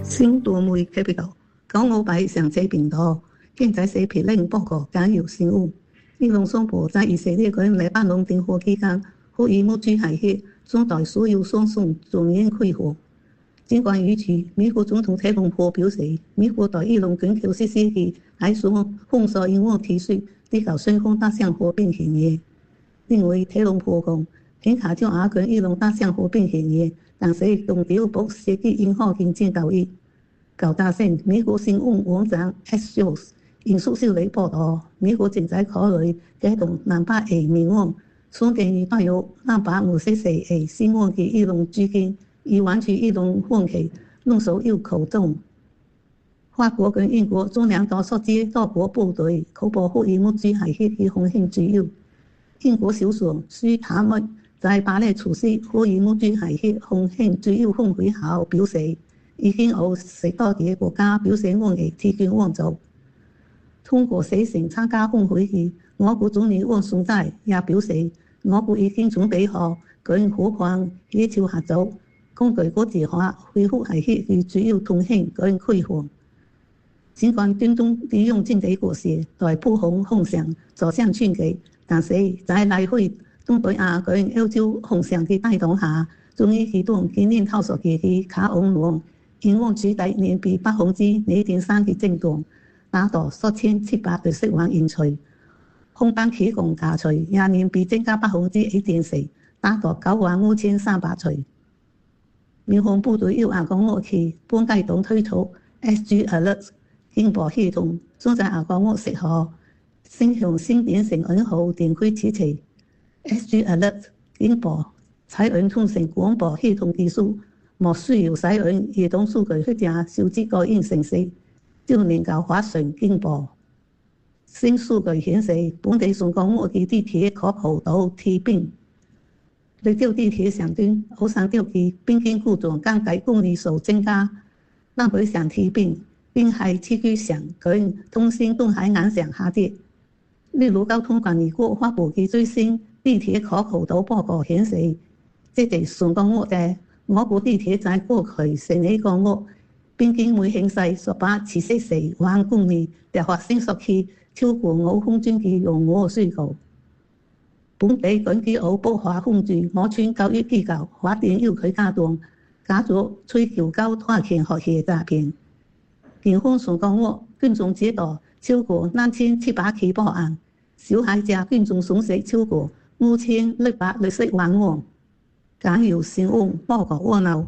新多媒體報道，港澳辦上這頻道經濟社評論報告簡要新聞。伊朗雙方在以色列跟黎巴嫩停火期間，呼籲穆朱海協中斷所有雙方全面開火。儘管如此，美國總統特朗普表示，美國對伊朗全球實施嘅海上封鎖英文提出地球雙方達成和平協議。另外，特朗普講，美國將也跟伊朗達成和平協議，但是強調不涉及任何經濟交易。舊大省美國新聞網站 Axios 引述消息報道，美國正在考慮啟動南北韓命案，sond定於帶有南北54嘅新案嘅伊朗駐軍，以換取伊朗放棄論述要求中。法國跟英國將兩度設置多國部隊，確保呼籲穆朱海協嘅風險自由。英國首相舒塔默在巴黎出席呼籲穆朱海協風險自由峰會後表示，已經有10多個國家表示願意提供援助。通過寫信參加峰會嘅我國總理汪順泰也表示，我國已經準備好跟各方協調合作，根據國際法恢復海協嘅自由通行跟開放。儘管中東利用經濟局勢在不同方向走向轉機，但是在來回東北亞跟歐洲方向嘅帶動下，終於啟動今年頭數期嘅卡昂浪，英文取代年比2.3%嘅增長，達到4760萬人次。航班起降價值也年比增加1.4%，達到95300次。民防部隊要亞港澳期本階段推出 SG Alert 警報系統，將在亞港澳適合升向新電信銀號電區設置。SG Alert 警報採用通訊廣播系統技術，莫需要使用移動數據或者手機個人信息，就能夠發送警報。新數據顯示，本地上港澳嘅地鐵可靠度提升。綠島地鐵上端好上調嘅邊境故障更改公里數增加，南北向提升，濱海地區上跟東線東海岸上下跌。例如交通管理局發布嘅最新地鐵可靠度報告顯示，即係上港澳嘅我國地鐵在過去10年港澳邊境每行駛174萬公里，但發生數據超過我空軍嘅用我需求。本地根據澳北華控制我村教育機構發電要求加速追求高拖欠學習詐騙。警方上港澳群眾接到超過2700起報案，小孩子群眾損失超過5660萬元。簡要新聞報告完了。